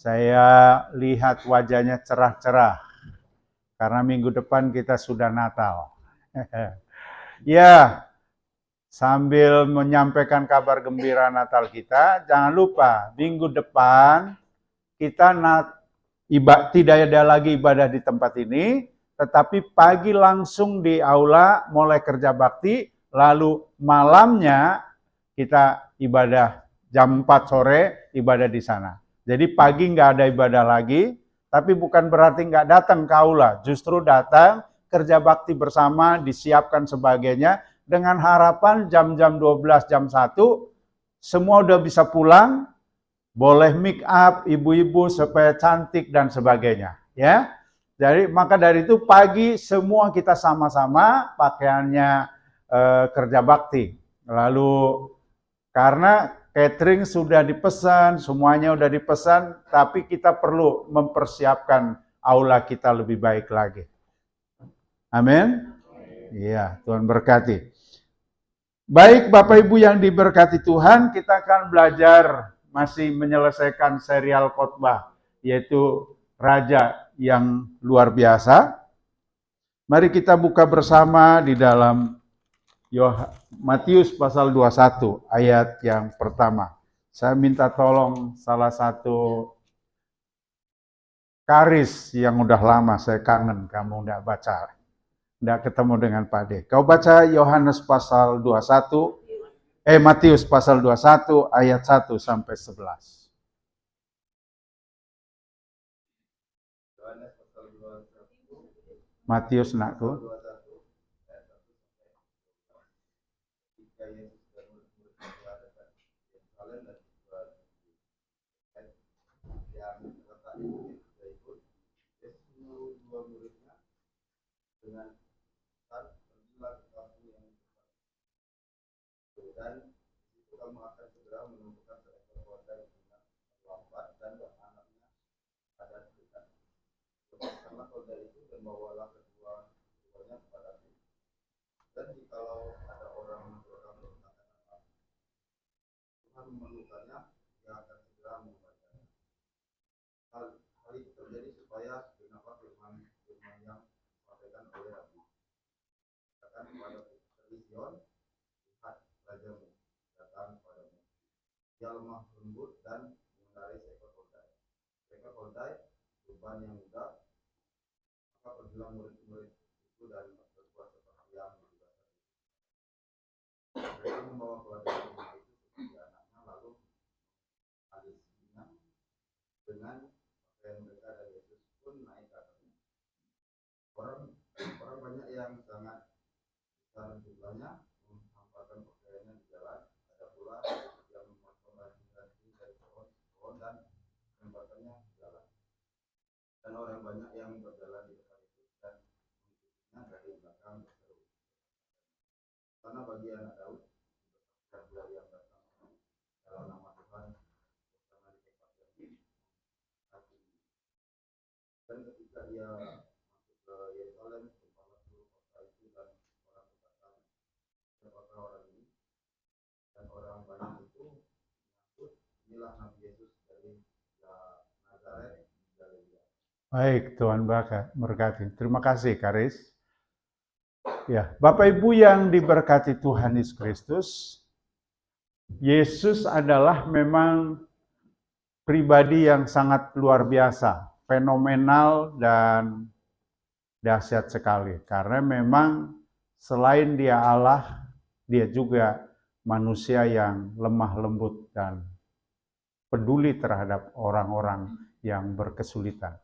Saya lihat wajahnya cerah-cerah, karena minggu depan kita sudah Natal. Ya, sambil menyampaikan kabar gembira Natal kita, jangan lupa minggu depan kita tidak ada lagi ibadah di tempat ini, tetapi pagi langsung di aula mulai kerja bakti, lalu malamnya kita ibadah jam 4 sore, ibadah di sana. Jadi pagi nggak ada ibadah lagi, tapi bukan berarti nggak datang ke aula, justru datang, kerja bakti bersama, disiapkan sebagainya, dengan harapan jam-jam 12, jam 1, semua udah bisa pulang, boleh make up ibu-ibu supaya cantik dan sebagainya, ya. Jadi maka dari itu pagi semua kita sama-sama pakaiannya kerja bakti. Lalu karena catering sudah dipesan, semuanya sudah dipesan, tapi kita perlu mempersiapkan aula kita lebih baik lagi. Amin. Iya, Tuhan berkati. Baik Bapak Ibu yang diberkati Tuhan, kita akan belajar masih menyelesaikan serial khotbah, yaitu Raja yang Luar Biasa. Mari kita buka bersama di dalam Matius pasal 21 ayat yang pertama. Saya minta tolong salah satu Karis yang udah lama, saya kangen kamu udah baca. Udah ketemu dengan Pak De. Kau baca Yohanes pasal 21, Matius pasal 21 ayat 1 sampai 11. Matius nakku. Dan itu kamu akan segera menemukan seekor keledai dengan lambat dan anaknya ada di dekat. Lepaskanlah keledai itu dan bawalah keduanya kepadaku. Dan jikalau ada orang berkata Tuhan memerlukannya, dia akan segera membacanya. Hal itu terjadi supaya genaplah firman yang disampaikan oleh Nabi. Katakan kepada putri Sion, rajamu datang padamu. Dia lemah lembut dan mengendarai seekor keledai. Seekor keledai beban yang mudah. Maka pergilah murid-murid itu dan berbuat seperti yang ditugaskan. Mereka membawa keledai itu seperti anaknya, lalu alisinya dengan pakaian mereka, dan Yesus pun naik ke atasnya. Orang banyak yang sangat besar jumlahnya menghamparkan pakaiannya di jalan. Ada pula yang memotong ranting-ranting dari pohon dan melemparkannya di jalan. Dan orang banyak yang berjalan di depan itu dan mengikutinya dari belakang berseru, karena bagi anak Daud berkata yang datang dalam nama Tuhan bersama di tempat yang tinggi. Dan ketika dia masuk ke Yerusalem, kepala seluruh kota itu dan orang berkata, siapakah orang ini? Dan orang banyak itu menyambut, inilah Nabi Yesus dari Nazaret di Galilea. Baik, Tuhan berkati. Terima kasih, Karis. Ya, Bapak Ibu yang diberkati Tuhan Yesus Kristus, Yesus adalah memang pribadi yang sangat luar biasa, fenomenal dan dahsyat sekali. Karena memang selain dia Allah, dia juga manusia yang lemah lembut dan peduli terhadap orang-orang yang berkesulitan.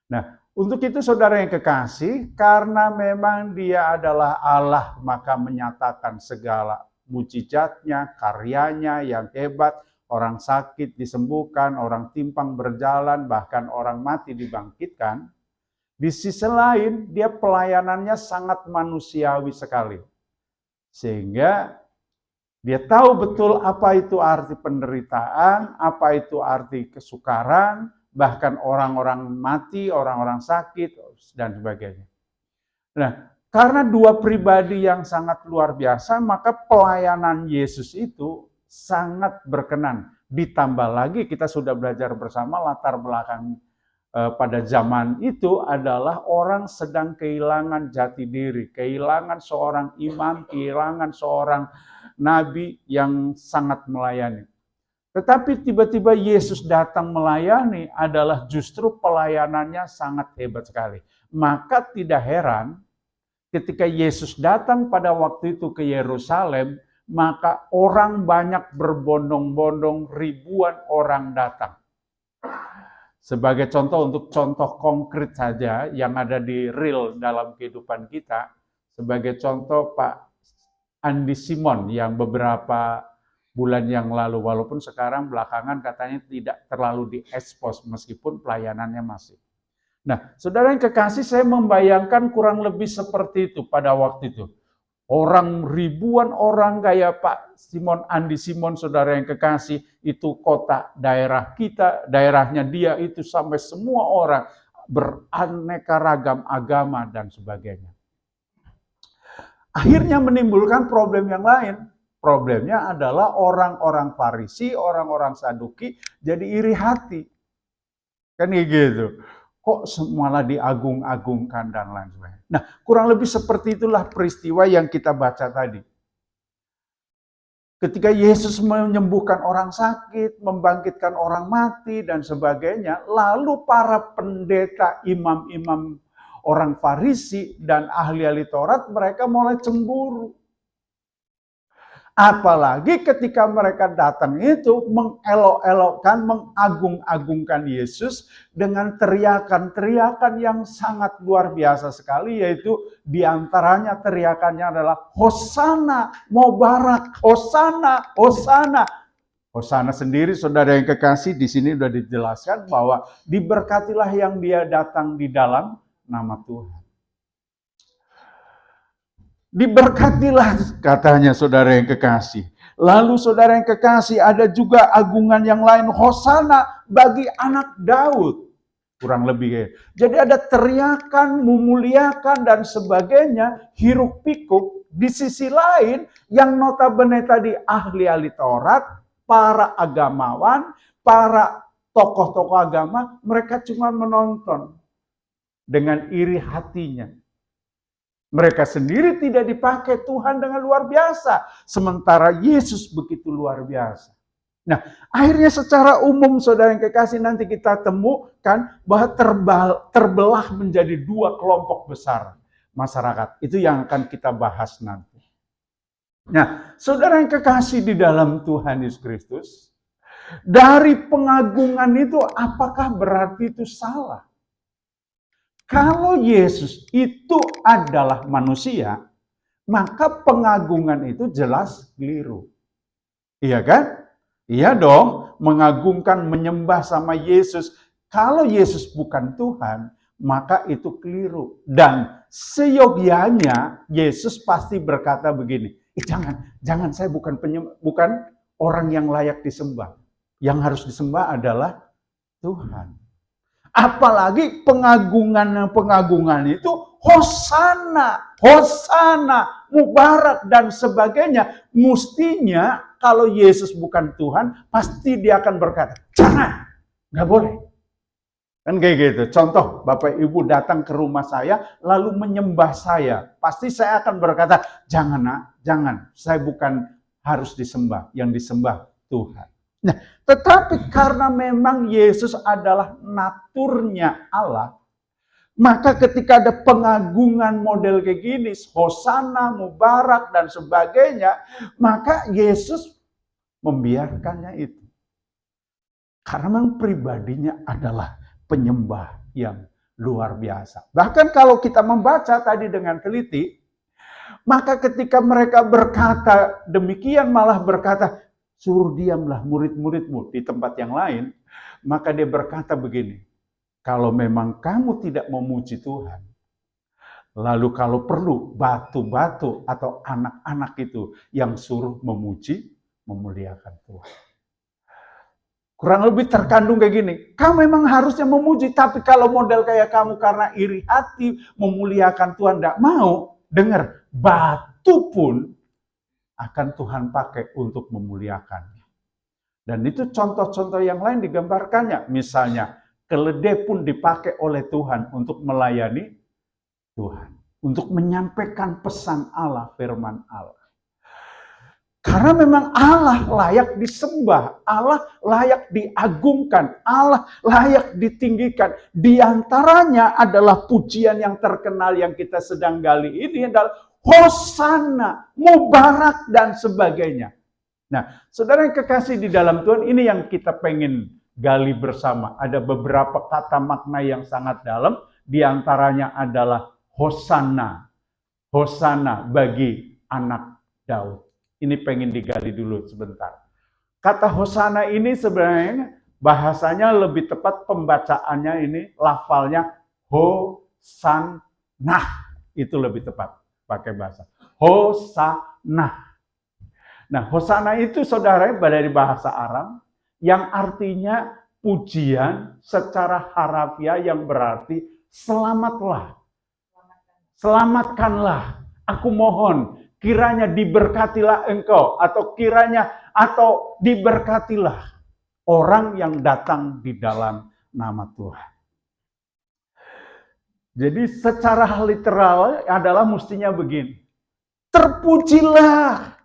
Nah, untuk itu saudara yang kekasih, karena memang dia adalah Allah, maka menyatakan segala mujizatnya, karyanya yang hebat, orang sakit disembuhkan, orang timpang berjalan, bahkan orang mati dibangkitkan. Di sisi lain, dia pelayanannya sangat manusiawi sekali. Sehingga dia tahu betul apa itu arti penderitaan, apa itu arti kesukaran, bahkan orang-orang mati, orang-orang sakit, dan sebagainya. Nah, karena dua pribadi yang sangat luar biasa, maka pelayanan Yesus itu sangat berkenan Ditambah lagi kita sudah belajar bersama latar belakang pada zaman itu adalah orang sedang kehilangan jati diri, kehilangan seorang imam, kehilangan seorang nabi yang sangat melayani. Tetapi tiba-tiba Yesus datang melayani adalah justru pelayanannya sangat hebat sekali. Maka tidak heran ketika Yesus datang pada waktu itu ke Yerusalem, maka orang banyak berbondong-bondong, ribuan orang datang. Sebagai contoh, untuk contoh konkret saja yang ada di real dalam kehidupan kita, sebagai contoh Pak Andi Simon yang beberapa bulan yang lalu, walaupun sekarang belakangan katanya tidak terlalu diekspos meskipun pelayanannya masih. Nah, saudara yang kekasih, saya membayangkan kurang lebih seperti itu pada waktu itu. Orang ribuan orang kayak Pak Simon, Andi Simon, saudara yang kekasih, itu kota daerah kita, daerahnya dia itu sampai semua orang beraneka ragam agama dan sebagainya. Akhirnya menimbulkan problem yang lain. Problemnya adalah orang-orang Farisi, orang-orang Saduki jadi iri hati. Kan gitu. Kok malah diagung-agungkan dan lain sebagainya. Nah, kurang lebih seperti itulah peristiwa yang kita baca tadi. Ketika Yesus menyembuhkan orang sakit, membangkitkan orang mati dan sebagainya, lalu para pendeta, imam-imam, orang Farisi dan ahli-ahli Taurat, mereka mulai cemburu. Apalagi ketika mereka datang itu mengelok-elokkan, mengagung-agungkan Yesus dengan teriakan-teriakan yang sangat luar biasa sekali, yaitu diantaranya teriakannya adalah Hosana, Mubarak, Hosana, Hosana. Hosana sendiri, saudara yang kekasih, di sini sudah dijelaskan bahwa diberkatilah yang dia datang di dalam nama Tuhan. Diberkatilah katanya saudara yang kekasih. Lalu saudara yang kekasih, ada juga agungan yang lain, Hosana bagi anak Daud. Kurang lebih kayak. Jadi ada teriakan, memuliakan dan sebagainya, hiruk pikuk. Di sisi lain yang notabene tadi ahli-ahli Taurat, para agamawan, para tokoh-tokoh agama, mereka cuma menonton dengan iri hatinya. Mereka sendiri tidak dipakai Tuhan dengan luar biasa. Sementara Yesus begitu luar biasa. Nah, akhirnya secara umum saudara yang kekasih, nanti kita temukan bahwa terbelah menjadi dua kelompok besar masyarakat. Itu yang akan kita bahas nanti. Nah, saudara yang kekasih di dalam Tuhan Yesus Kristus, dari pengagungan itu apakah berarti itu salah? Kalau Yesus itu adalah manusia, maka pengagungan itu jelas keliru. Iya kan? Iya dong, mengagungkan, menyembah sama Yesus. Kalau Yesus bukan Tuhan, maka itu keliru. Dan seyogianya Yesus pasti berkata begini, jangan saya bukan orang yang layak disembah. Yang harus disembah adalah Tuhan. Apalagi pengagungan itu Hosana, Hosana, Mubarak dan sebagainya. Mestinya kalau Yesus bukan Tuhan, pasti dia akan berkata, jangan, nggak boleh. Kan kayak gitu. Contoh, Bapak Ibu datang ke rumah saya, lalu menyembah saya. Pasti saya akan berkata, jangan nak, jangan. Saya bukan harus disembah, yang disembah Tuhan. Nah, tetapi karena memang Yesus adalah naturnya Allah, maka ketika ada pengagungan model kayak gini, Hosana, Mubarak, dan sebagainya, maka Yesus membiarkannya itu. Karena memang pribadinya adalah penyembah yang luar biasa. Bahkan kalau kita membaca tadi dengan teliti, maka ketika mereka berkata demikian, malah berkata, suruh diamlah murid-muridmu di tempat yang lain, maka dia berkata begini, kalau memang kamu tidak memuji Tuhan, lalu kalau perlu batu-batu atau anak-anak itu yang suruh memuji, memuliakan Tuhan. Kurang lebih terkandung kayak gini, kamu memang harusnya memuji, tapi kalau model kayak kamu karena iri hati, memuliakan Tuhan, tidak mau, dengar, batu pun akan Tuhan pakai untuk memuliakannya. Dan itu contoh-contoh yang lain digambarkannya. Misalnya, keledai pun dipakai oleh Tuhan untuk melayani Tuhan. Untuk menyampaikan pesan Allah, firman Allah. Karena memang Allah layak disembah, Allah layak diagungkan, Allah layak ditinggikan. Di antaranya adalah pujian yang terkenal yang kita sedang gali ini adalah Hosana, Mubarak, dan sebagainya. Nah, saudara yang kekasih di dalam Tuhan, ini yang kita pengen gali bersama. Ada beberapa kata makna yang sangat dalam, di antaranya adalah Hosana. Hosana bagi anak Daud. Ini pengen digali dulu sebentar. Kata Hosana ini sebenarnya bahasanya lebih tepat pembacaannya ini, lafalnya Hosanah. Itu lebih tepat pakai bahasa. Hosanah. Nah, Hosana itu saudara dari bahasa Aram yang artinya pujian secara harafiah yang berarti selamatlah. Selamatkanlah. Aku mohon kiranya diberkatilah engkau atau diberkatilah orang yang datang di dalam nama Tuhan. Jadi secara literal adalah mestinya begini. Terpujilah.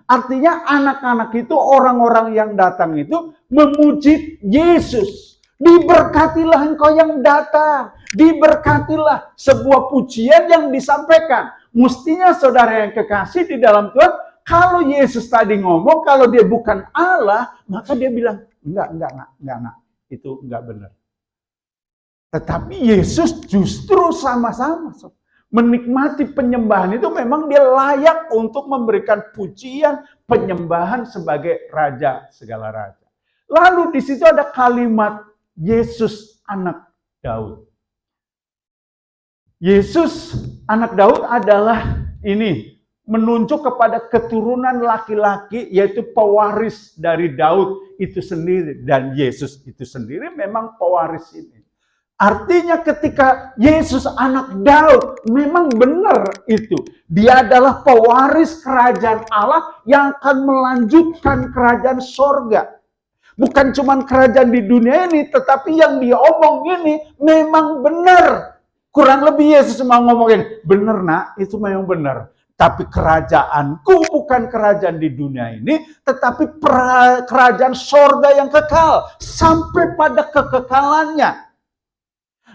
Artinya anak-anak itu, orang-orang yang datang itu memuji Yesus. Diberkatilah engkau yang datang. Diberkatilah, sebuah pujian yang disampaikan. Mestinya saudara yang kekasih di dalam Tuhan, kalau Yesus tadi ngomong, kalau dia bukan Allah, maka dia bilang, enggak. Itu enggak benar. Tetapi Yesus justru sama-sama menikmati penyembahan itu, memang dia layak untuk memberikan pujian, penyembahan sebagai Raja segala raja. Lalu di situ ada kalimat Yesus anak Daud. Yesus anak Daud adalah ini menunjuk kepada keturunan laki-laki, yaitu pewaris dari Daud itu sendiri, dan Yesus itu sendiri memang pewaris ini. Artinya ketika Yesus anak Daud, memang benar itu. Dia adalah pewaris kerajaan Allah yang akan melanjutkan kerajaan sorga. Bukan cuma kerajaan di dunia ini, tetapi yang dia omong ini memang benar. Kurang lebih Yesus mau ngomongin, benar nak, itu memang benar. Tapi kerajaanku bukan kerajaan di dunia ini, tetapi kerajaan sorga yang kekal. Sampai pada kekekalannya.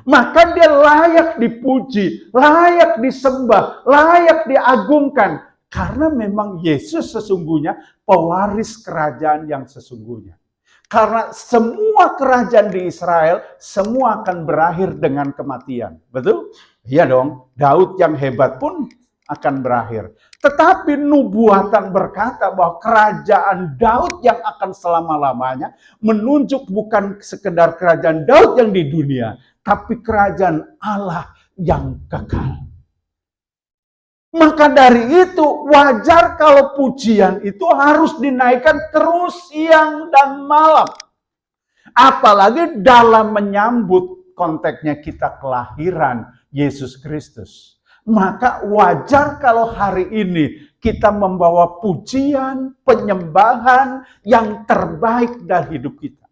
Maka dia layak dipuji, layak disembah, layak diagungkan. Karena memang Yesus sesungguhnya pewaris kerajaan yang sesungguhnya. Karena semua kerajaan di Israel, semua akan berakhir dengan kematian. Betul? Iya dong, Daud yang hebat pun akan berakhir. Tetapi nubuatan berkata bahwa kerajaan Daud yang akan selama-lamanya menunjuk bukan sekedar kerajaan Daud yang di dunia, tapi kerajaan Allah yang kekal. Maka dari itu wajar kalau pujian itu harus dinaikkan terus siang dan malam. Apalagi dalam menyambut konteksnya kita kelahiran Yesus Kristus. Maka wajar kalau hari ini kita membawa pujian, penyembahan yang terbaik dari hidup kita.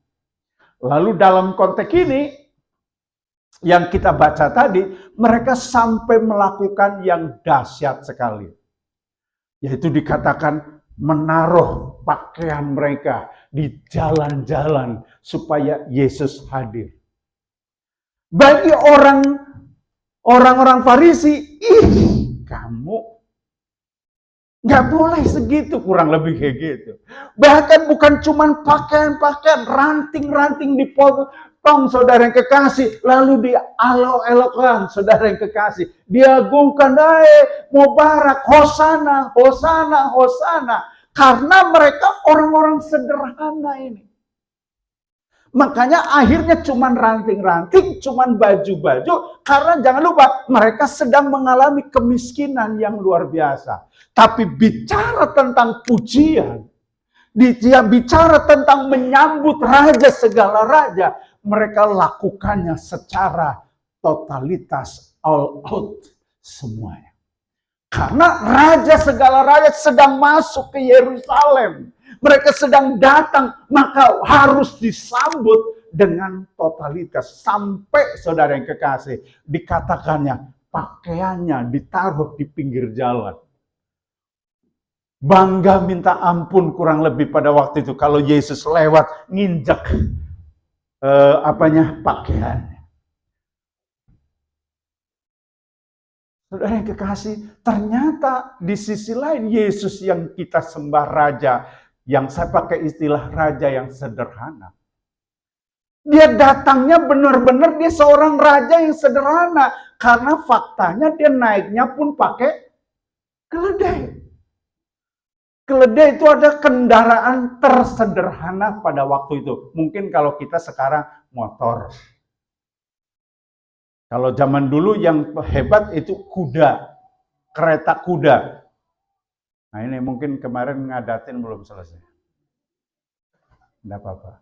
Lalu dalam konteks ini, yang kita baca tadi, mereka sampai melakukan yang dahsyat sekali. Yaitu dikatakan menaruh pakaian mereka di jalan-jalan supaya Yesus hadir. Bagi orang-orang Farisi, kamu nggak boleh segitu, kurang lebih kayak gitu. Bahkan bukan cuma pakaian-pakaian, ranting-ranting dipotong, saudara yang kekasih, lalu dialok-elokkan, saudara yang kekasih, diagungkan, Mubarak, Hosana, Hosana, Hosana, karena mereka orang-orang sederhana ini. Makanya akhirnya cuman ranting-ranting, cuman baju-baju, karena jangan lupa mereka sedang mengalami kemiskinan yang luar biasa. Tapi bicara tentang pujian, dia bicara tentang menyambut raja segala raja, mereka lakukannya secara totalitas, all out semuanya. Karena raja segala raja sedang masuk ke Yerusalem. Mereka sedang datang, maka harus disambut dengan totalitas. Sampai saudara yang kekasih, dikatakannya pakaiannya ditaruh di pinggir jalan. Bangga minta ampun kurang lebih pada waktu itu kalau Yesus lewat nginjek pakaiannya. Saudara yang kekasih, ternyata di sisi lain Yesus yang kita sembah raja, yang saya pakai istilah raja yang sederhana. Dia datangnya benar-benar dia seorang raja yang sederhana. Karena faktanya dia naiknya pun pakai keledai. Keledai itu ada kendaraan tersederhana pada waktu itu. Mungkin kalau kita sekarang motor. Kalau zaman dulu yang hebat itu kuda, kereta kuda. Nah ini mungkin kemarin ngadatin belum selesai. Tidak apa-apa.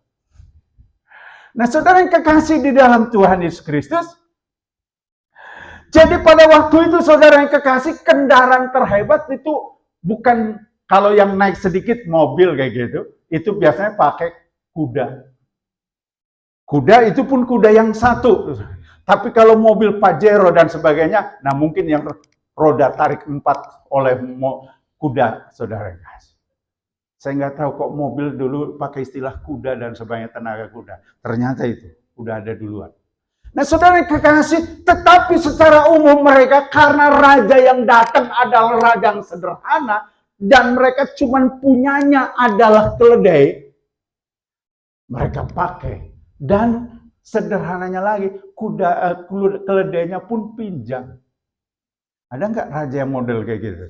Nah saudara yang kekasih di dalam Tuhan Yesus Kristus, jadi pada waktu itu saudara yang kekasih, kendaraan terhebat itu bukan kalau yang naik sedikit mobil kayak gitu, itu biasanya pakai kuda. Kuda itu pun kuda yang satu. Tapi kalau mobil Pajero dan sebagainya, nah mungkin yang roda tarik 4 oleh kuda, saudara yang kasih. Saya nggak tahu kok mobil dulu pakai istilah kuda dan sebagainya, tenaga kuda. Ternyata itu udah ada duluan. Nah saudara yang kekasih, tetapi secara umum mereka karena raja yang datang adalah raja yang sederhana, dan mereka cuma punyanya adalah keledai, mereka pakai. Dan sederhananya lagi, keledainya pun pinjam. Ada nggak raja yang model kayak gitu?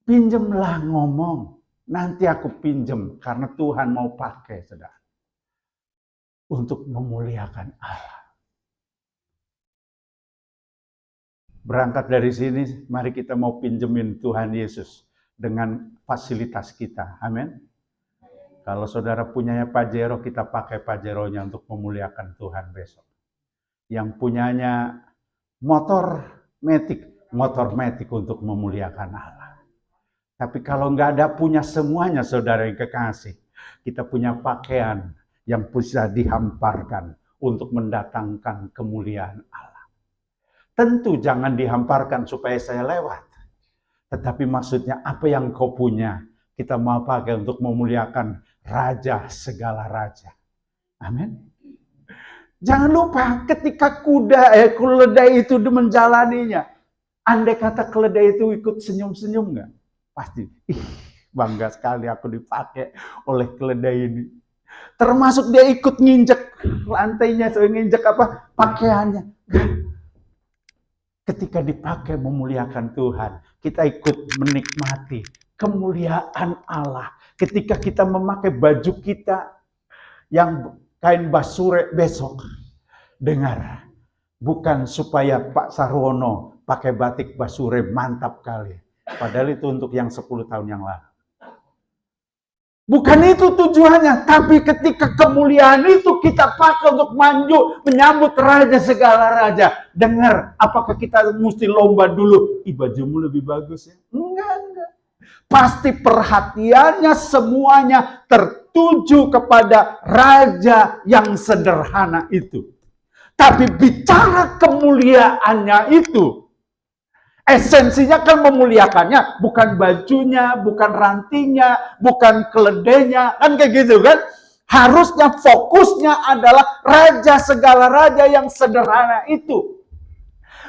Pinjemlah ngomong, nanti aku pinjem karena Tuhan mau pakai, saudara, untuk memuliakan Allah. Berangkat dari sini, mari kita mau pinjemin Tuhan Yesus dengan fasilitas kita. Amin. Kalau saudara punyanya Pajero, kita pakai Pajeronya untuk memuliakan Tuhan besok. Yang punyanya motor metik untuk memuliakan Allah. Tapi kalau nggak ada punya semuanya, saudara yang kekasih, kita punya pakaian yang bisa dihamparkan untuk mendatangkan kemuliaan Allah. Tentu jangan dihamparkan supaya saya lewat. Tetapi maksudnya apa yang kau punya, kita mau pakai untuk memuliakan Raja segala raja. Amin. Jangan lupa ketika keledai itu menjalaninya. Andai kata keledai itu ikut senyum-senyum nggak? Pasti. Bangga sekali aku dipakai oleh keledai ini. Termasuk dia ikut nginjek lantainya, nginjek pakaiannya. Ketika dipakai memuliakan Tuhan, kita ikut menikmati kemuliaan Allah. Ketika kita memakai baju kita yang kain basure besok, dengar, bukan supaya Pak Sarwono pakai batik basure mantap kali. Padahal itu untuk yang 10 tahun yang lalu. Bukan itu tujuannya, tapi ketika kemuliaan itu kita pakai untuk menyambut raja segala raja. Dengar, apakah kita mesti lomba dulu? Bajumu lebih bagus ya? Enggak. Pasti perhatiannya semuanya tertuju kepada raja yang sederhana itu. Tapi bicara kemuliaannya itu, esensinya kan memuliakannya, bukan bajunya, bukan rantingnya, bukan keledainya, kan kayak gitu kan? Harusnya fokusnya adalah raja segala raja yang sederhana itu.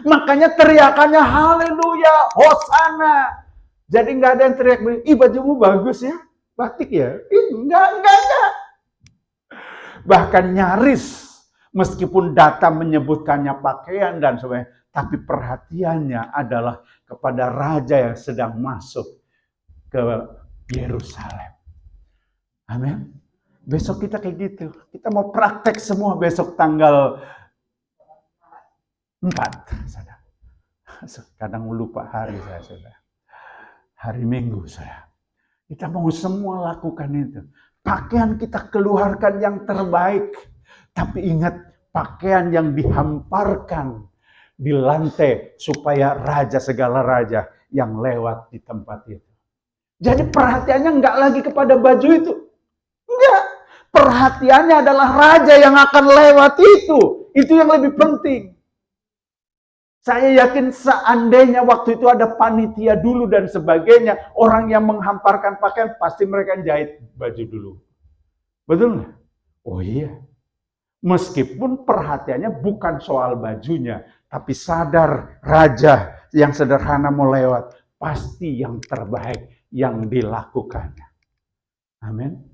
Makanya teriakannya haleluya, hosana. Jadi nggak ada yang teriak, bajumu bagus ya, batik ya? Enggak. Bahkan nyaris, meskipun data menyebutkannya pakaian dan sebagainya, tapi perhatiannya adalah kepada raja yang sedang masuk ke Yerusalem. Amin. Besok kita kayak gitu. Kita mau praktek semua besok tanggal 4. Kadang lupa hari saya, saudara. Hari Minggu saya. Kita mau semua lakukan itu. Pakaian kita keluarkan yang terbaik. Tapi ingat, pakaian yang dihamparkan di lantai supaya raja segala raja yang lewat di tempat itu Jadi perhatiannya nggak lagi kepada baju itu. Enggak. Perhatiannya adalah raja yang akan lewat itu. Itu yang lebih penting. Saya yakin seandainya waktu itu ada panitia dulu dan sebagainya, orang yang menghamparkan pakaian, pasti mereka jahit baju dulu. Betul nggak? Oh iya. Meskipun perhatiannya bukan soal bajunya, tapi sadar raja yang sederhana mau lewat, pasti yang terbaik yang dilakukannya. Amin.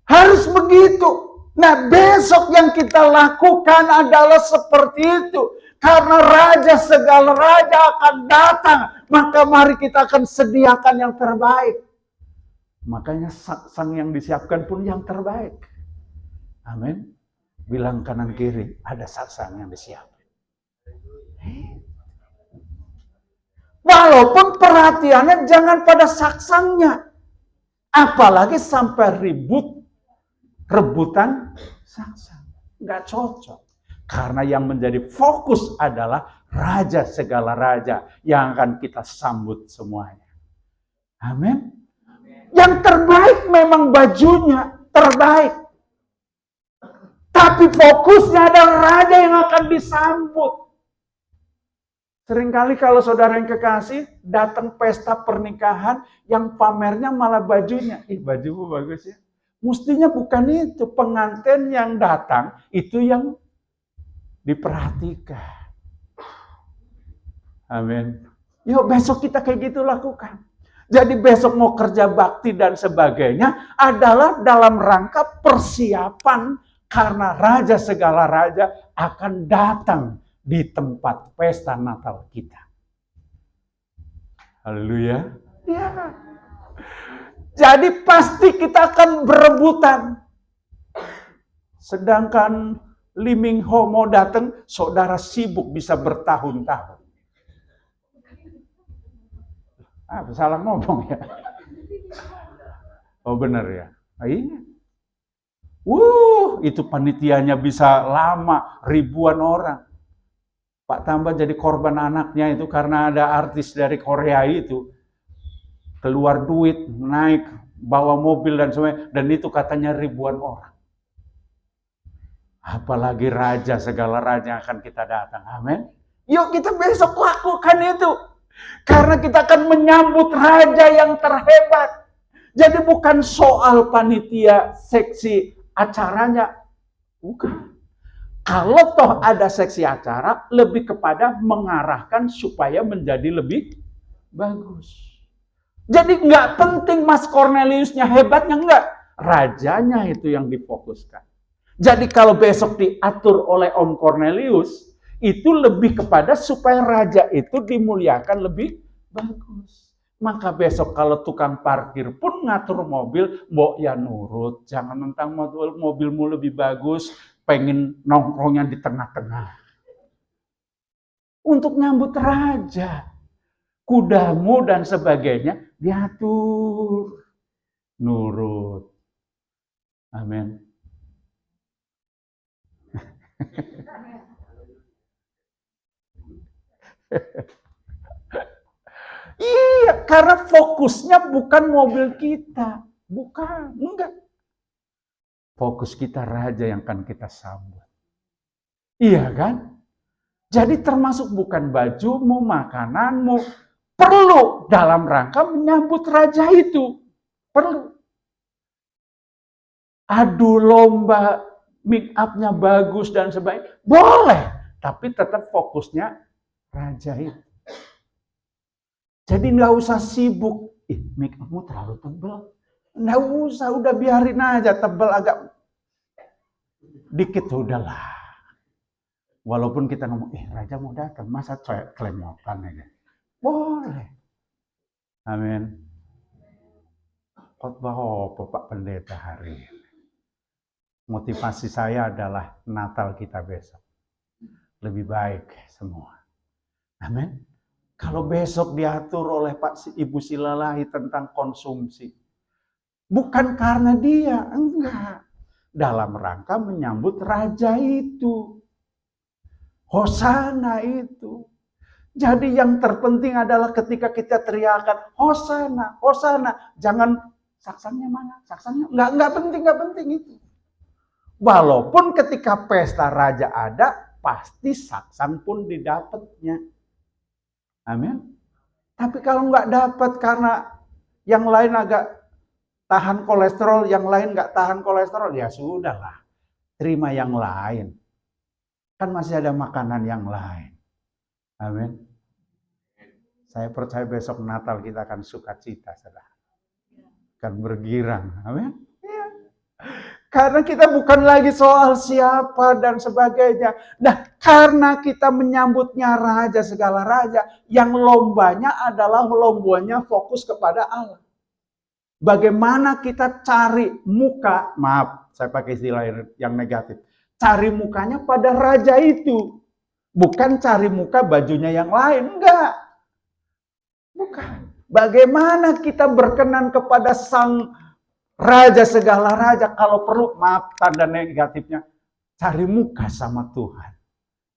Harus begitu. Nah, besok yang kita lakukan adalah seperti itu. Karena raja segala raja akan datang, maka mari kita akan sediakan yang terbaik. Makanya sang yang disiapkan pun yang terbaik. Amin. Bilang kanan kiri, ada saksang yang disiapkan. Walaupun perhatiannya jangan pada saksangnya. Apalagi sampai rebutan saksang. Nggak cocok. Karena yang menjadi fokus adalah raja segala raja yang akan kita sambut semuanya. Amin. Yang terbaik memang bajunya, terbaik. Tapi fokusnya adalah raja yang akan disambut. Seringkali kalau saudara yang kekasih datang pesta pernikahan yang pamernya malah bajunya. Bajumu bagus ya. Mestinya bukan itu. Pengantin yang datang itu yang diperhatikan. Amin. Yuk besok kita kayak gitu lakukan. Jadi besok mau kerja bakti dan sebagainya adalah dalam rangka persiapan karena raja segala raja akan datang di tempat pesta Natal kita. Haleluya. Ya. Jadi pasti kita akan berebutan. Sedangkan Liming Ho mau datang, saudara sibuk bisa bertahun-tahun. Salah ngomong ya. Oh benar ya. Iya. Itu panitianya bisa lama, ribuan orang. Pak tambah jadi korban anaknya itu karena ada artis dari Korea itu. Keluar duit, naik, bawa mobil dan sebagainya. Dan itu katanya ribuan orang. Apalagi raja, segala raja akan kita datang. Amin. Yuk kita besok lakukan itu. Karena kita akan menyambut raja yang terhebat. Jadi bukan soal panitia seksi acaranya. Bukan. Kalau toh ada seksi acara, lebih kepada mengarahkan supaya menjadi lebih bagus. Jadi nggak penting Mas Corneliusnya hebatnya, enggak. Rajanya itu yang difokuskan. Jadi kalau besok diatur oleh Om Cornelius, itu lebih kepada supaya raja itu dimuliakan lebih bagus. Maka besok kalau tukang parkir pun ngatur mobil, mbok ya nurut. Jangan mentang mobilmu lebih bagus, pengen nongkrongnya di tengah-tengah. Untuk nyambut raja, kudamu dan sebagainya diatur. Nurut. Amin. Iya, karena fokusnya bukan mobil kita. Bukan, enggak. Fokus kita raja yang akan kita sambut. Iya kan? Jadi termasuk bukan bajumu, makananmu. Perlu dalam rangka menyambut raja itu. Perlu. Adu lomba, make up-nya bagus dan sebagainya. Boleh. Tapi tetap fokusnya raja itu. Jadi nggak usah sibuk. Make up-mu terlalu tebal. Nggak usah, udah biarin aja tebal agak dikit udahlah. Walaupun kita ngomong, raja mau datang, masa klemotan aja. Boleh. Amin. Khotbah apa Pak Pendeta hari ini? Motivasi saya adalah Natal kita besok. Lebih baik semua. Amin. Kalau besok diatur oleh Pak Ibu Silalahi tentang konsumsi. Bukan karena dia, enggak. Dalam rangka menyambut raja itu. Hosana itu. Jadi yang terpenting adalah ketika kita teriakan, Hosana, Hosana. Jangan, saksangnya mana? Saksangnya, nggak penting itu. Walaupun ketika pesta raja ada, pasti saksang pun didapatnya. Amin. Tapi kalau nggak dapat karena yang lain agak tahan kolesterol, yang lain nggak tahan kolesterol, ya sudahlah. Terima yang lain. Kan masih ada makanan yang lain. Amin. Saya percaya besok Natal kita akan sukacita, saudara. Akan bergirang. Amin. Ya. Karena kita bukan lagi soal siapa dan sebagainya. Nah, karena kita menyambutnya raja segala raja, yang lombanya adalah lombanya fokus kepada Allah. Bagaimana kita cari muka, maaf, saya pakai istilah yang negatif. Cari mukanya pada raja itu. Bukan cari muka bajunya yang lain, enggak. Bukan. Bagaimana kita berkenan kepada sang raja segala raja, kalau perlu, maaf tanda negatifnya, cari muka sama Tuhan.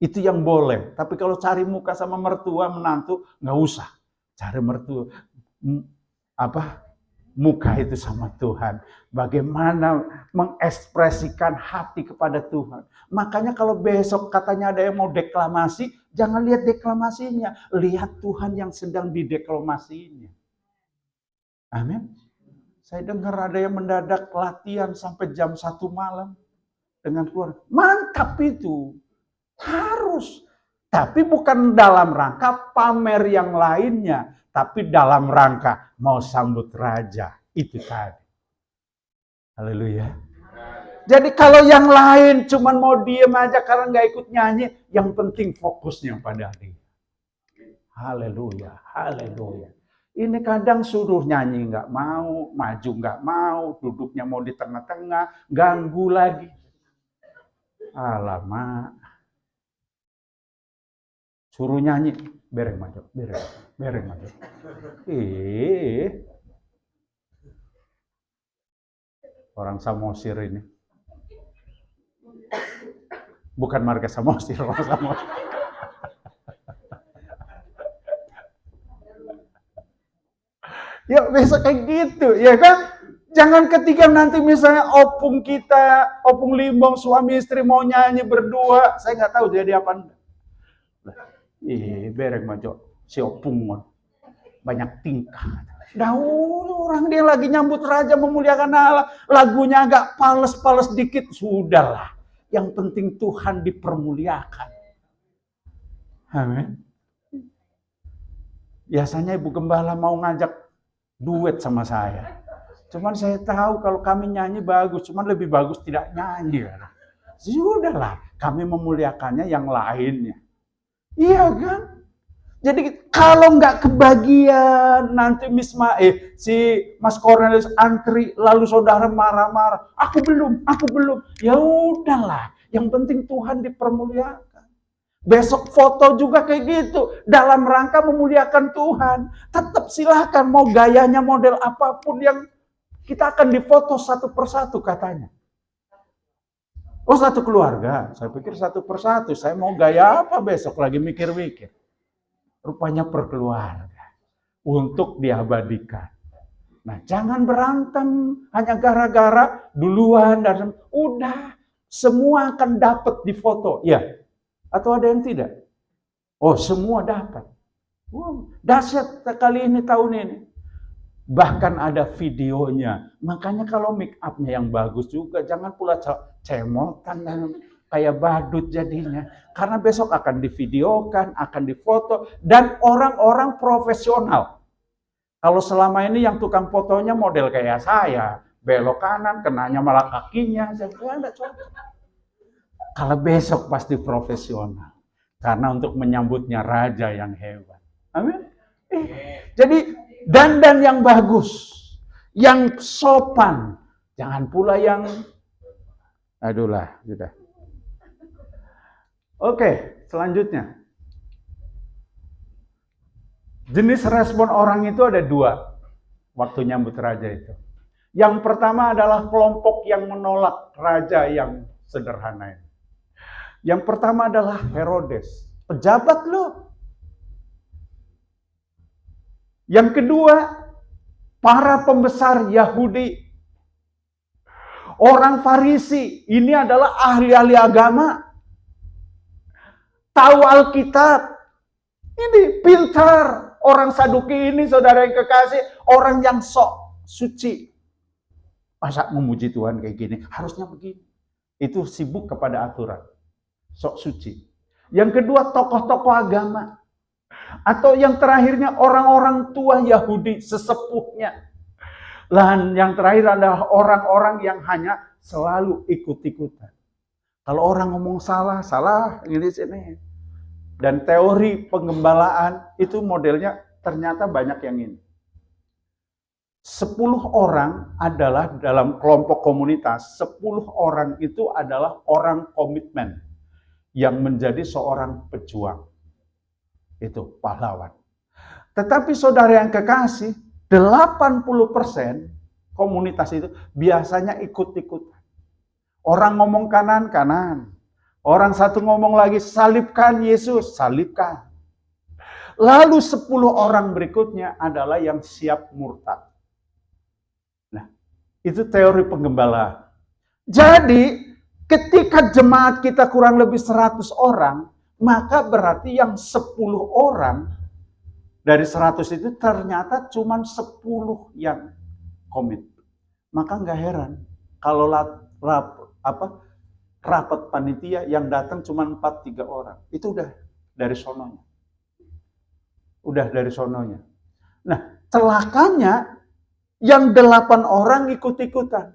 Itu yang boleh. Tapi kalau cari muka sama mertua, menantu, nggak usah. Cari mertua, muka itu sama Tuhan. Bagaimana mengekspresikan hati kepada Tuhan. Makanya kalau besok katanya ada yang mau deklamasi, jangan lihat deklamasinya. Lihat Tuhan yang sedang dideklamasinya. Amin. Saya dengar ada yang mendadak latihan sampai jam 1 malam dengan keluarga. Mantap itu. Harus. Tapi bukan dalam rangka pamer yang lainnya. Tapi dalam rangka mau sambut raja. Itu tadi. Haleluya. Jadi kalau yang lain cuman mau diem aja karena nggak ikut nyanyi. Yang penting fokusnya pada dia. Haleluya. Haleluya. Ini kadang suruh nyanyi nggak mau, maju nggak mau, duduknya mau di tengah-tengah, ganggu lagi. Alamak. Suruh nyanyi, bereng maju. Orang Samosir ini. Bukan marga Samosir, orang Samosir. Ya besok kayak gitu, ya kan? Jangan ketika nanti misalnya opung kita, opung Limbong, suami istri mau nyanyi berdua, saya nggak tahu jadi apa. Bereng maju, si opung banyak tingkah. Dahulu orang dia lagi nyambut raja memuliakan Allah, lagunya agak pales-pales dikit, sudahlah. Yang penting Tuhan dipermuliakan. Amin. Biasanya Ibu Gembala mau ngajak duet sama saya. Cuman saya tahu kalau kami nyanyi bagus, cuman lebih bagus tidak nyanyi. Sudahlah, kami memuliakannya yang lainnya. Iya kan? Jadi kalau nggak kebagian nanti si Mas Cornelius antri lalu saudara marah-marah, aku belum. Ya udahlah, yang penting Tuhan dipermuliakan. Besok foto juga kayak gitu, dalam rangka memuliakan Tuhan. Tetap silakan mau gayanya model apapun yang kita akan difoto satu persatu katanya. Oh satu keluarga, saya pikir satu persatu. Saya mau gaya apa besok lagi mikir-mikir. Rupanya per keluarga untuk diabadikan. Nah jangan berantem hanya gara-gara duluan dan udah semua akan dapat di foto. Ya. Atau ada yang tidak? Oh, semua dapat. Wow, dahsyat kali ini tahun ini. Bahkan ada videonya. Makanya kalau make up-nya yang bagus juga, jangan pula cemotan dan kayak badut jadinya. Karena besok akan divideokan, akan difoto, dan orang-orang profesional. Kalau selama ini yang tukang fotonya model kayak saya, belok kanan, kenanya malah kakinya, saya enggak cocok. Kalau besok pasti profesional. Karena untuk menyambutnya raja yang hebat. Amin. Jadi dandan yang bagus. Yang sopan. Jangan pula yang sudah. Oke, selanjutnya. Jenis respon orang itu ada 2. Waktu nyambut raja itu. Yang pertama adalah kelompok yang menolak raja yang sederhana ini. Yang pertama adalah Herodes, pejabat lo. Yang kedua, para pembesar Yahudi. Orang Farisi, ini adalah ahli-ahli agama. Tahu Alkitab. Ini pintar. Orang Saduki ini, saudara yang kekasih, orang yang sok suci. Masa memuji Tuhan kayak gini? Harusnya begini. Itu sibuk kepada aturan. Sok suci. Yang kedua, tokoh-tokoh agama. Atau yang terakhirnya, orang-orang tua Yahudi, sesepuhnya. Dan yang terakhir adalah orang-orang yang hanya selalu ikut-ikutan. Kalau orang ngomong salah, ini sini. Dan teori penggembalaan itu modelnya ternyata banyak yang ini. 10 orang adalah dalam kelompok komunitas, 10 orang itu adalah orang komitmen yang menjadi seorang pejuang. Itu pahlawan. Tetapi saudara yang kekasih, 80% komunitas itu biasanya ikut-ikutan. Orang ngomong kanan, kanan. Orang satu ngomong lagi, salibkan Yesus, salibkan. Lalu 10 orang berikutnya adalah yang siap murtad. Nah, itu teori penggembalaan. Jadi, ketika jemaat kita kurang lebih 100 orang, maka berarti yang 10 orang dari 100 itu ternyata cuma 10 yang komit. Maka nggak heran kalau rapat panitia yang datang cuma 4-3 orang. Itu udah dari sononya. Nah, celakanya yang 8 orang ikut-ikutan.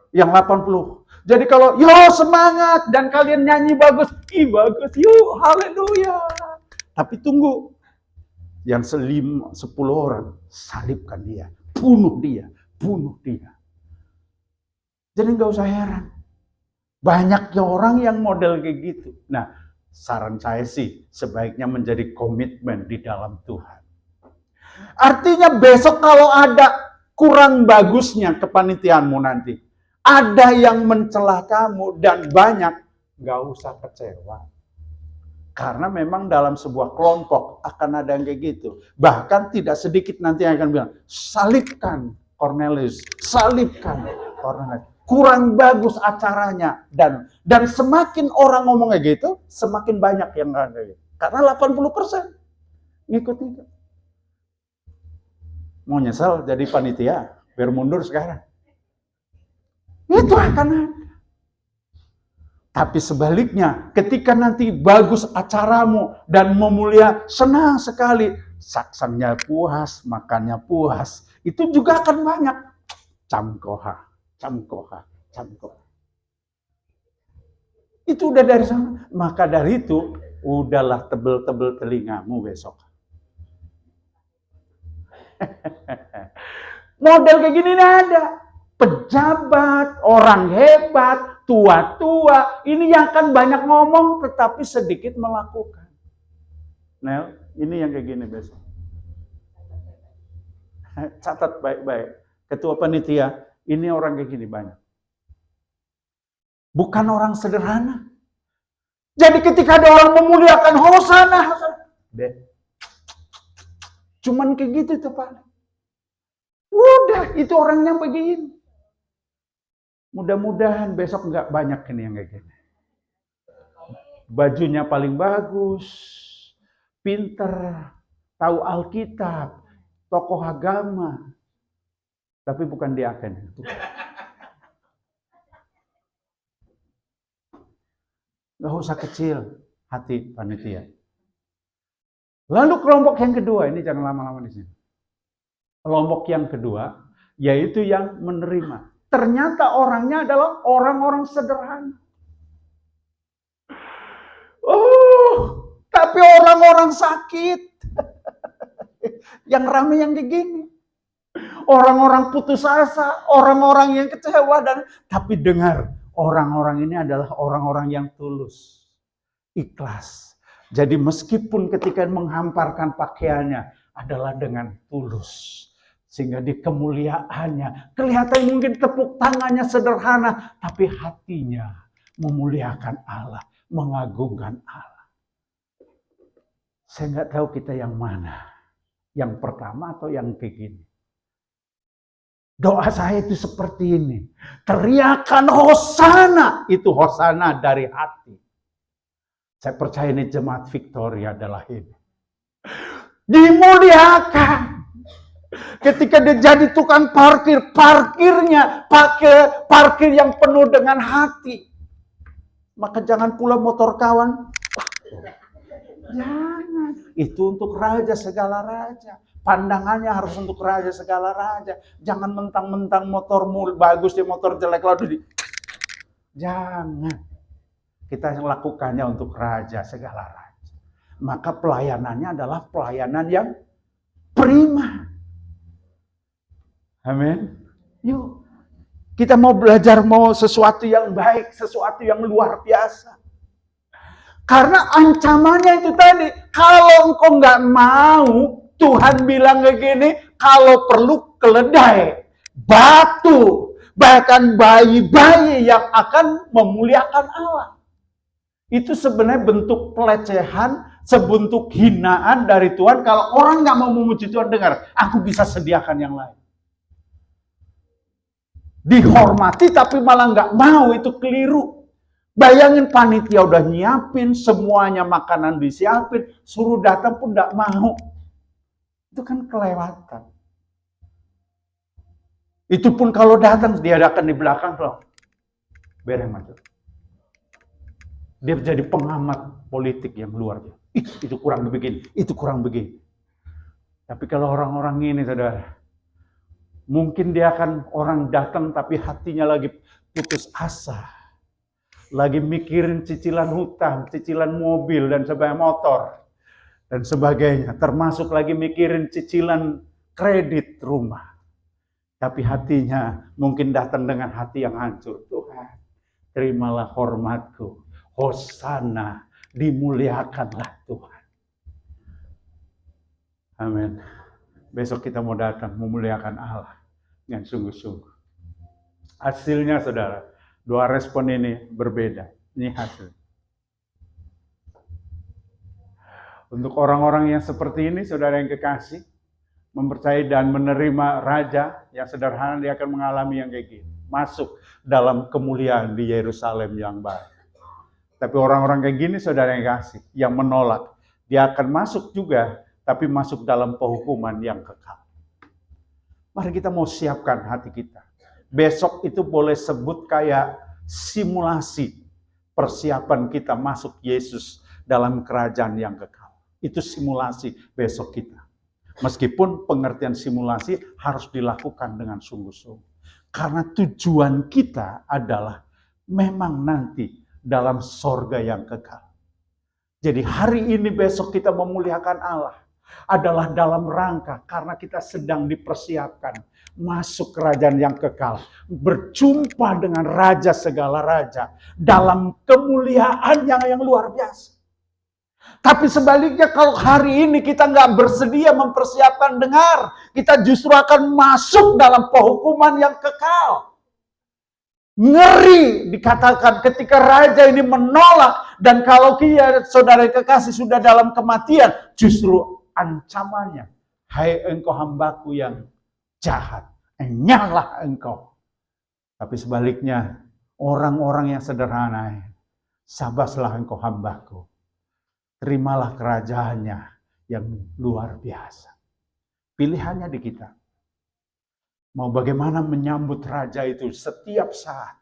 Yang 80. Jadi kalau, yo semangat dan kalian nyanyi bagus. Bagus, yuk haleluya. Tapi tunggu. Yang 10 orang, salibkan dia, bunuh dia. Jadi nggak usah heran. Banyaknya orang yang model kayak gitu. Nah, saran saya sih, sebaiknya menjadi komitmen di dalam Tuhan. Artinya besok kalau ada kurang bagusnya kepanitiaanmu nanti, ada yang mencela kamu dan banyak, nggak usah kecewa. Karena memang dalam sebuah kelompok akan ada yang kayak gitu. Bahkan tidak sedikit nanti yang akan bilang, salibkan Cornelius, salibkan Cornelius. Kurang bagus acaranya. Dan semakin orang ngomong kayak gitu, semakin banyak yang kayak gitu. Karena 80% ngikut-ngikut. Mau nyesel jadi panitia, biar mundur sekarang. Itu akan ada. Tapi sebaliknya, ketika nanti bagus acaramu dan memulia, senang sekali. Saksangnya puas, makannya puas. Itu juga akan banyak. Camkoha. Itu udah dari sana. Maka dari itu, udahlah tebel-tebel telingamu besok. Model kayak gini ada. Pejabat, orang hebat, tua-tua, ini yang akan banyak ngomong tetapi sedikit melakukan. Nel, ini yang kayak gini besok. Catat baik-baik. Ketua panitia, ini orang kayak gini banyak. Bukan orang sederhana. Jadi ketika ada orang memuliakan hosana, cuman kayak gitu tuh Pak. Udah, itu orangnya begini. Mudah-mudahan besok nggak banyak ini yang kayak gini. Bajunya paling bagus, pinter, tahu Alkitab, tokoh agama, tapi bukan diaken. Nggak usah kecil hati panitia. Lalu kelompok yang kedua, ini jangan lama-lama di sini. Kelompok yang kedua, yaitu yang menerima. Ternyata orangnya adalah orang-orang sederhana. Tapi orang-orang sakit. Yang ramai yang kayak gini. Orang-orang putus asa, orang-orang yang kecewa. Tapi dengar, orang-orang ini adalah orang-orang yang tulus. Ikhlas. Jadi meskipun ketika menghamparkan pakaiannya adalah dengan tulus. Sehingga di kemuliaannya, kelihatan mungkin tepuk tangannya sederhana, tapi hatinya memuliakan Allah, mengagungkan Allah. Saya nggak tahu kita yang mana. Yang pertama atau yang kayak gini? Doa saya itu seperti ini. Teriakan Hosana. Itu Hosana dari hati. Saya percaya ini jemaat Victoria adalah ini. Dimuliakan. Ketika dia jadi tukang parkir, parkirnya pakai parkir yang penuh dengan hati. Maka jangan pula motor kawan. Jangan. Itu untuk raja segala raja. Pandangannya harus untuk raja segala raja. Jangan mentang-mentang motormu bagus, di motor jelek lalu di. Jangan. Kita lakukannya untuk raja segala raja. Maka pelayanannya adalah pelayanan yang prima. Amin. Yuk. Kita mau belajar mau sesuatu yang baik, sesuatu yang luar biasa. Karena ancamannya itu tadi, kalau engkau nggak mau, Tuhan bilang begini, kalau perlu keledai, batu, bahkan bayi-bayi yang akan memuliakan Allah. Itu sebenarnya bentuk pelecehan, sebentuk hinaan dari Tuhan. Kalau orang nggak mau memuji Tuhan, dengar, aku bisa sediakan yang lain. Dihormati tapi malah nggak mau, itu keliru. Bayangin panitia udah nyiapin, semuanya makanan disiapin, suruh datang pun nggak mau. Itu kan kelewatan. Itu pun kalau datang, diadakan di belakang loh. Bereng aja. Dia jadi pengamat politik yang luar biasa. Itu kurang begini, itu kurang begini. Tapi kalau orang-orang ini, saudara, mungkin dia akan orang datang tapi hatinya lagi putus asa. Lagi mikirin cicilan hutang, cicilan mobil dan sebagainya, motor dan sebagainya. Termasuk lagi mikirin cicilan kredit rumah. Tapi hatinya mungkin datang dengan hati yang hancur. Tuhan, terimalah hormatku. Hosana, dimuliakanlah Tuhan. Amin. Besok kita mau datang memuliakan Allah dengan sungguh-sungguh. Hasilnya, saudara, dua respon ini berbeda. Ini hasil. Untuk orang-orang yang seperti ini, saudara yang kekasih, mempercayai dan menerima raja yang sederhana, dia akan mengalami yang kayak gini. Masuk dalam kemuliaan di Yerusalem yang baru. Tapi orang-orang kayak gini, saudara yang kasih, yang menolak, dia akan masuk juga, tapi masuk dalam penghukuman yang kekal. Mari kita mau siapkan hati kita. Besok itu boleh sebut kayak simulasi persiapan kita masuk Yesus dalam kerajaan yang kekal. Itu simulasi besok kita. Meskipun pengertian simulasi harus dilakukan dengan sungguh-sungguh. Karena tujuan kita adalah memang nanti dalam sorga yang kekal. Jadi hari ini besok kita memuliakan Allah adalah dalam rangka karena kita sedang dipersiapkan masuk kerajaan yang kekal, berjumpa dengan raja segala raja dalam kemuliaan yang luar biasa. Tapi sebaliknya kalau hari ini kita nggak bersedia mempersiapkan, dengar, kita justru akan masuk dalam penghukuman yang kekal. Ngeri dikatakan ketika raja ini menolak, dan kalau dia saudara kekasih sudah dalam kematian, justru ancamannya, hai engkau hambaku yang jahat, enyahlah engkau. Tapi sebaliknya, orang-orang yang sederhana, sabarlah engkau hambaku, terimalah kerajaannya yang luar biasa. Pilihannya di kita. Mau bagaimana menyambut raja itu setiap saat.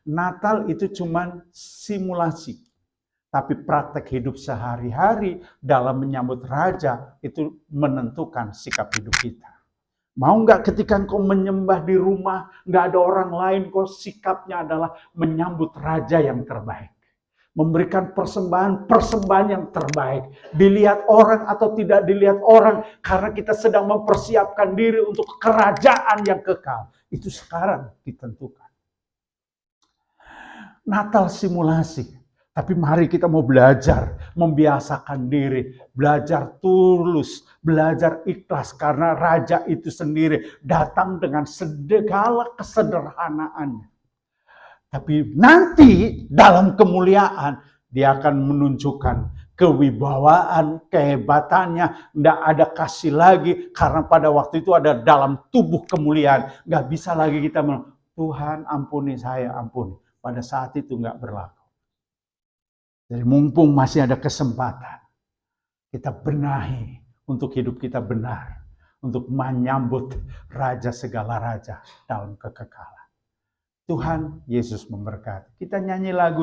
Natal itu cuma simulasi. Tapi praktek hidup sehari-hari dalam menyambut raja itu menentukan sikap hidup kita. Mau nggak ketika engkau menyembah di rumah, nggak ada orang lain, kok sikapnya adalah menyambut raja yang terbaik. Memberikan persembahan yang terbaik. Dilihat orang atau tidak dilihat orang, karena kita sedang mempersiapkan diri untuk kerajaan yang kekal. Itu sekarang ditentukan. Natal simulasi. Tapi mari kita mau belajar, membiasakan diri. Belajar tulus, belajar ikhlas. Karena raja itu sendiri datang dengan segala kesederhanaannya. Tapi nanti dalam kemuliaan dia akan menunjukkan kewibawaan, kehebatannya, nggak ada kasih lagi, karena pada waktu itu ada dalam tubuh kemuliaan. Nggak bisa lagi kita bilang, Tuhan ampuni saya, ampuni. Pada saat itu nggak berlaku. Jadi mumpung masih ada kesempatan, kita benahi untuk hidup kita benar, untuk menyambut Raja segala raja dalam kekekalan. Tuhan Yesus memberkati. Kita nyanyi lagu